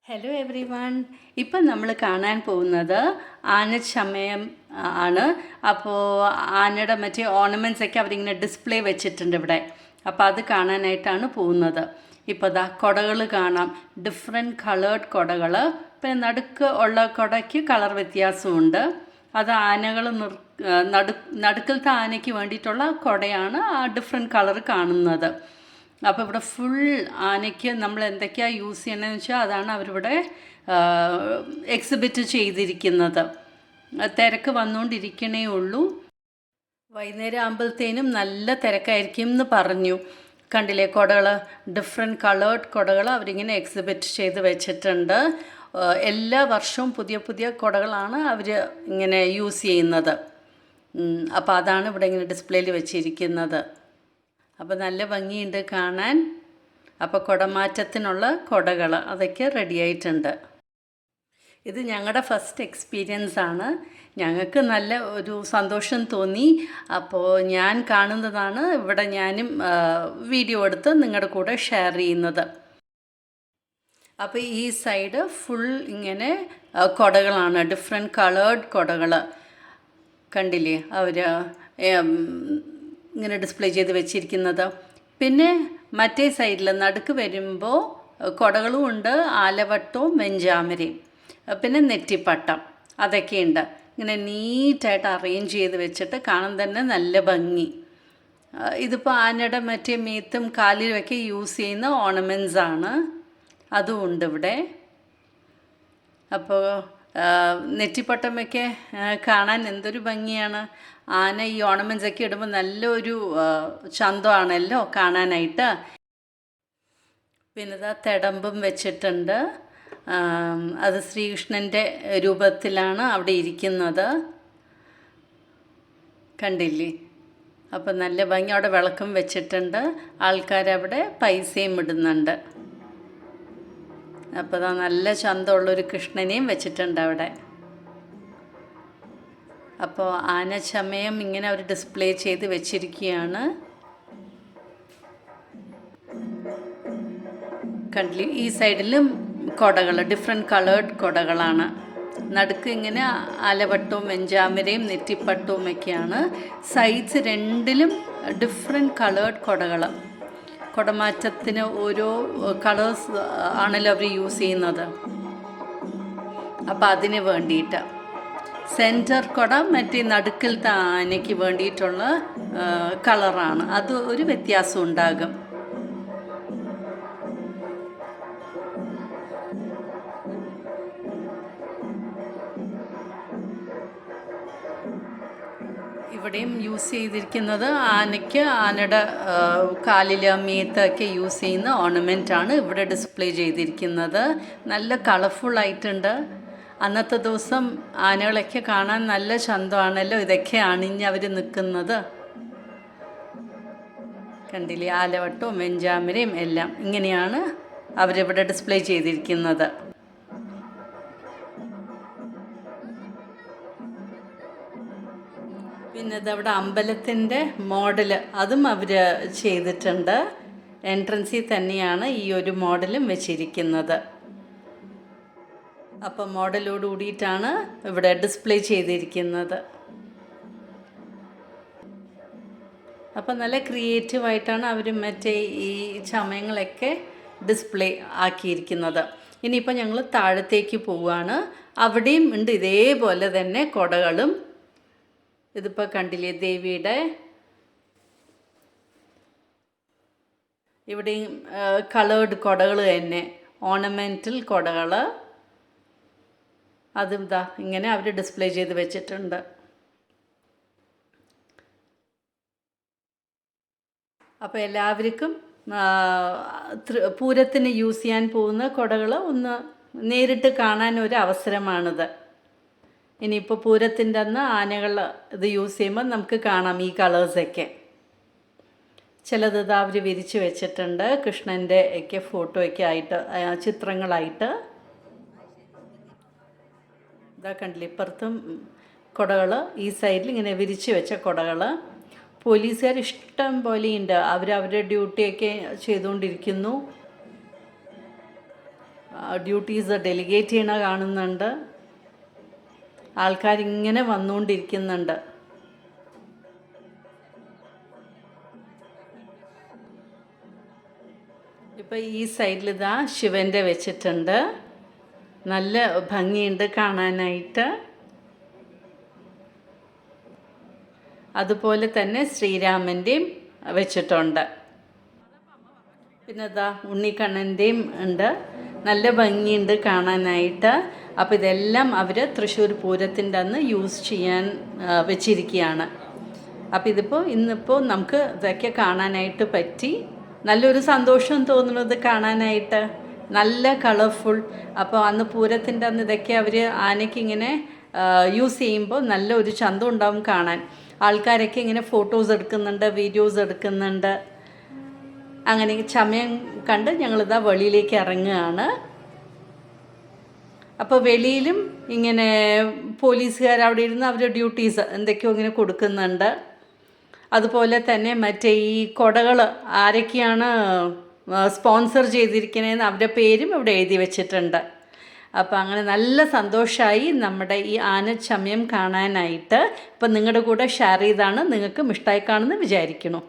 Hello every one. ഇപ്പം നമ്മൾ കാണാൻ പോകുന്നത് ആനച്ചമയം ആണ്. അപ്പോൾ ആനയുടെ മറ്റേ ഓർണമെൻറ്റ്സ് ഒക്കെ അവരിങ്ങനെ ഡിസ്പ്ലേ വെച്ചിട്ടുണ്ട് ഇവിടെ. അപ്പോൾ അത് കാണാനായിട്ടാണ് പോകുന്നത്. ഇപ്പോൾ ദാ കുടകൾ കാണാം, ഡിഫറെൻറ്റ് കളേർഡ് കുടകൾ. പിന്നെ നടുക്ക് ഉള്ള കുടയ്ക്ക് കളർ വ്യത്യാസമുണ്ട്. അത് ആനകൾ നടുക്കലത്തെ ആനയ്ക്ക് വേണ്ടിയിട്ടുള്ള കുടയാണ് ആ ഡിഫറെൻറ്റ് കളർ കാണുന്നത്. അപ്പോൾ ഇവിടെ ഫുൾ ആനയ്ക്ക് നമ്മൾ എന്തൊക്കെയാണ് യൂസ് ചെയ്യണമെന്ന് വെച്ചാൽ അതാണ് അവരിവിടെ എക്സിബിറ്റ് ചെയ്തിരിക്കുന്നത്. തിരക്ക് വന്നുകൊണ്ടിരിക്കണേ ഉള്ളൂ. വൈകുന്നേരം ആകുമ്പോഴത്തേനും നല്ല തിരക്കായിരിക്കും എന്ന് പറഞ്ഞു. കണ്ടില്ലേ, കുടകൾ ഡിഫറെൻറ്റ് കളേർഡ് കുടകൾ അവരിങ്ങനെ എക്സിബിറ്റ് ചെയ്ത് വെച്ചിട്ടുണ്ട്. എല്ലാ വർഷവും പുതിയ പുതിയ കുടകളാണ് അവർ ഇങ്ങനെ യൂസ് ചെയ്യുന്നത്. അപ്പോൾ അതാണ് ഇവിടെ ഇങ്ങനെ ഡിസ്പ്ലേയിൽ വെച്ചിരിക്കുന്നത്. അപ്പോൾ നല്ല ഭംഗിയുണ്ട് കാണാൻ. അപ്പോൾ കുടമാറ്റത്തിനുള്ള കുടകൾ അതൊക്കെ റെഡി ആയിട്ടുണ്ട്. ഇത് ഞങ്ങളുടെ ഫസ്റ്റ് എക്സ്പീരിയൻസ് ആണ്. ഞങ്ങൾക്ക് നല്ല ഒരു സന്തോഷം തോന്നി. അപ്പോൾ ഞാൻ കാണുന്നതാണ് ഇവിടെ ഞാനും വീഡിയോ എടുത്ത് നിങ്ങളുടെ കൂടെ ഷെയർ ചെയ്യുന്നത്. അപ്പോൾ ഈ സൈഡ് ഫുൾ ഇങ്ങനെ കുടകളാണ്, ഡിഫറെൻറ്റ് കളേർഡ് കുടകൾ. കണ്ടില്ലേ അവർ ഇങ്ങനെ ഡിസ്പ്ലേ ചെയ്ത് വെച്ചിരിക്കുന്നത്. പിന്നെ മറ്റേ സൈഡിൽ നടുക്ക് വരുമ്പോൾ കുടകളും ഉണ്ട്, ആലവട്ടവും വെഞ്ചാമരയും പിന്നെ നെറ്റിപ്പട്ടം അതൊക്കെയുണ്ട്. ഇങ്ങനെ നീറ്റായിട്ട് അറേഞ്ച് ചെയ്ത് വെച്ചിട്ട് കാണാൻ തന്നെ നല്ല ഭംഗി. ഇതിപ്പോൾ ആനയുടെ മറ്റേ മേത്തും കാലിലുമൊക്കെ യൂസ് ചെയ്യുന്ന ഓർണമെൻറ്റ്സ് ആണ്, അതും ഉണ്ട് ഇവിടെ. അപ്പോൾ നെറ്റിപ്പട്ടമൊക്കെ കാണാൻ എന്തൊരു ഭംഗിയാണ്. ആന ഈ ഓർണമെൻറ്റ്സ് ഒക്കെ ഇടുമ്പോൾ നല്ലൊരു ചന്തമാണല്ലോ കാണാനായിട്ട്. പിന്നെ ഇതാ തിടമ്പും വെച്ചിട്ടുണ്ട്. അത് ശ്രീകൃഷ്ണൻ്റെ രൂപത്തിലാണ് അവിടെ ഇരിക്കുന്നത്, കണ്ടില്ലേ. അപ്പം നല്ല ഭംഗി. അവിടെ വിളക്കും വെച്ചിട്ടുണ്ട്, ആൾക്കാരവിടെ പൈസയും ഇടുന്നുണ്ട്. അപ്പോൾ അതാ നല്ല ചന്തമുള്ളൊരു കൃഷ്ണനെയും വെച്ചിട്ടുണ്ട് അവിടെ. അപ്പോൾ ആനച്ചമയം ഇങ്ങനെ അവർ ഡിസ്പ്ലേ ചെയ്ത് വെച്ചിരിക്കുകയാണ്. കണ്ടില്ലേ, ഈ സൈഡിലും കുടകൾ ഡിഫറെൻറ്റ് കളേർഡ് കുടകളാണ്. നടുക്ക് ഇങ്ങനെ ആലവട്ടവും വെഞ്ചാമരയും നെറ്റിപ്പട്ടവും ഒക്കെയാണ്. സൈഡ്സ് രണ്ടിലും ഡിഫറെൻറ്റ് കളേർഡ് കുടകൾ. കുടമാറ്റത്തിന് ഓരോ കളേഴ്സ് ആണല്ലോ അവർ യൂസ് ചെയ്യുന്നത്. അപ്പോൾ അതിന് വേണ്ടിയിട്ട് സെൻറ്റർ കുട മറ്റേ നടുക്കിലത്തെ ആനയ്ക്ക് വേണ്ടിയിട്ടുള്ള കളറാണ്. അത് ഒരു വ്യത്യാസം ഉണ്ടാകും. ഇവിടെയും യൂസ് ചെയ്തിരിക്കുന്നത് ആനയ്ക്ക് ആനയുടെ കാലിൽ മേത്തൊക്കെ യൂസ് ചെയ്യുന്ന ഓർണമെൻ്റാണ് ഇവിടെ ഡിസ്പ്ലേ ചെയ്തിരിക്കുന്നത്. നല്ല കളർഫുള്ളായിട്ടുണ്ട്. അന്നത്തെ ദിവസം ആനകളൊക്കെ കാണാൻ നല്ല ചന്തമാണല്ലോ, ഇതൊക്കെ അണിഞ്ഞ് അവർ നിൽക്കുന്നത്. കണ്ടില്ലേ, ആലവട്ടവും വെഞ്ചാമരയും എല്ലാം ഇങ്ങനെയാണ് അവരിവിടെ ഡിസ്പ്ലേ ചെയ്തിരിക്കുന്നത്. പിന്നെ ഇതവിടെ അമ്പലത്തിൻ്റെ മോഡൽ അതും അവർ ചെയ്തിട്ടുണ്ട്. എൻട്രൻസിൽ തന്നെയാണ് ഈ ഒരു മോഡലും വെച്ചിരിക്കുന്നത്. അപ്പം മോഡലോട് കൂടിയിട്ടാണ് ഇവിടെ ഡിസ്പ്ലേ ചെയ്തിരിക്കുന്നത്. അപ്പം നല്ല ക്രിയേറ്റീവായിട്ടാണ് അവർ മറ്റേ ഈ ചമയങ്ങളൊക്കെ ഡിസ്പ്ലേ ആക്കിയിരിക്കുന്നത്. ഇനിയിപ്പോൾ ഞങ്ങൾ താഴത്തേക്ക് പോവുകയാണ്. അവിടെയും ഉണ്ട് ഇതേപോലെ തന്നെ കുടകളും. ഇതിപ്പോൾ കണ്ടില്ലേ, ദേവിയുടെ ഇവിടെയും കളേർഡ് കുടകൾ തന്നെ, ഓർണമെൻ്റൽ കുടകൾ. അതും ഇതാ ഇങ്ങനെ അവർ ഡിസ്പ്ലേ ചെയ്ത് വെച്ചിട്ടുണ്ട്. അപ്പോൾ എല്ലാവർക്കും പൂരത്തിന് യൂസ് ചെയ്യാൻ പോകുന്ന കുടകൾ ഒന്ന് നേരിട്ട് കാണാൻ ഒരു അവസരമാണിത്. ഇനിയിപ്പോൾ പൂരത്തിൻ്റെ അന്ന് ആനകൾ ഇത് യൂസ് ചെയ്യുമ്പോൾ നമുക്ക് കാണാം ഈ കളേഴ്സൊക്കെ. ചിലത് ഇതാ അവർ വിരിച്ച് വെച്ചിട്ടുണ്ട്, കൃഷ്ണൻ്റെ ഒക്കെ ഫോട്ടോയൊക്കെ ആയിട്ട്, ചിത്രങ്ങളായിട്ട്. ഇതാ കണ്ടില്ലേ, ഇപ്പുറത്തും കുടകൾ, ഈ സൈഡിൽ ഇങ്ങനെ വിരിച്ച് വെച്ച കുടകൾ. പോലീസുകാർ ഇഷ്ടം പോലെയുണ്ട്, അവരവരുടെ ഡ്യൂട്ടിയൊക്കെ ചെയ്തുകൊണ്ടിരിക്കുന്നു. ഡ്യൂട്ടീസ് ഡെലിഗേറ്റ് ചെയ്യണ കാണുന്നുണ്ട്. ആൾക്കാരിങ്ങനെ വന്നുകൊണ്ടിരിക്കുന്നുണ്ട്. ഇപ്പോൾ ഈ സൈഡിൽ ഇതാ ശിവൻ്റെ വെച്ചിട്ടുണ്ട്. നല്ല ഭംഗിയുണ്ട് കാണാനായിട്ട്. അതുപോലെ തന്നെ ശ്രീരാമൻ്റെയും വെച്ചിട്ടുണ്ട്. പിന്നെ ഇതാ ഉണ്ണിക്കണ്ണൻ്റെയും ഉണ്ട്. നല്ല ഭംഗിയുണ്ട് കാണാനായിട്ട്. അപ്പോൾ ഇതെല്ലാം അവർ തൃശ്ശൂർ പൂരത്തിൻ്റെ അന്ന് യൂസ് ചെയ്യാൻ വെച്ചിരിക്കുകയാണ്. അപ്പോൾ ഇന്നിപ്പോൾ നമുക്ക് ഇതൊക്കെ കാണാനായിട്ട് പറ്റി. നല്ലൊരു സന്തോഷം തോന്നുന്നത് കാണാനായിട്ട്. നല്ല കളർഫുൾ. അപ്പോൾ അന്ന് പൂരത്തിൻ്റെ അന്ന് ഇതൊക്കെ അവർ ആനയ്ക്ക് ഇങ്ങനെ യൂസ് ചെയ്യുമ്പോൾ നല്ല ഒരു ചന്തം ഉണ്ടാവും കാണാൻ. ആൾക്കാരൊക്കെ ഇങ്ങനെ ഫോട്ടോസ് എടുക്കുന്നുണ്ട്, വീഡിയോസ് എടുക്കുന്നുണ്ട്. അങ്ങനെ ചമയം കണ്ട് ഞങ്ങളിതാ വെളിയിലേക്ക് ഇറങ്ങുകയാണ്. അപ്പോൾ വെളിയിലും ഇങ്ങനെ പോലീസുകാർ അവിടെ ഇരുന്ന് അവരുടെ ഡ്യൂട്ടീസ് എന്തൊക്കെയോ ഇങ്ങനെ കൊടുക്കുന്നുണ്ട്. അതുപോലെ തന്നെ മറ്റേ ഈ കൊടകൾ ആരൊക്കെയാണ് സ്പോൺസർ ചെയ്തിരിക്കുന്നതെന്ന് അവരുടെ പേരും ഇവിടെ എഴുതി വെച്ചിട്ടുണ്ട്. അപ്പോൾ അങ്ങനെ നല്ല സന്തോഷമായി നമ്മുടെ ഈ ആനച്ചമയം കാണാനായിട്ട്. ഇപ്പം നിങ്ങളുടെ കൂടെ ഷെയർ ചെയ്താണ്. നിങ്ങൾക്കും ഇഷ്ടമായി കാണുമെന്ന് വിചാരിക്കുന്നു.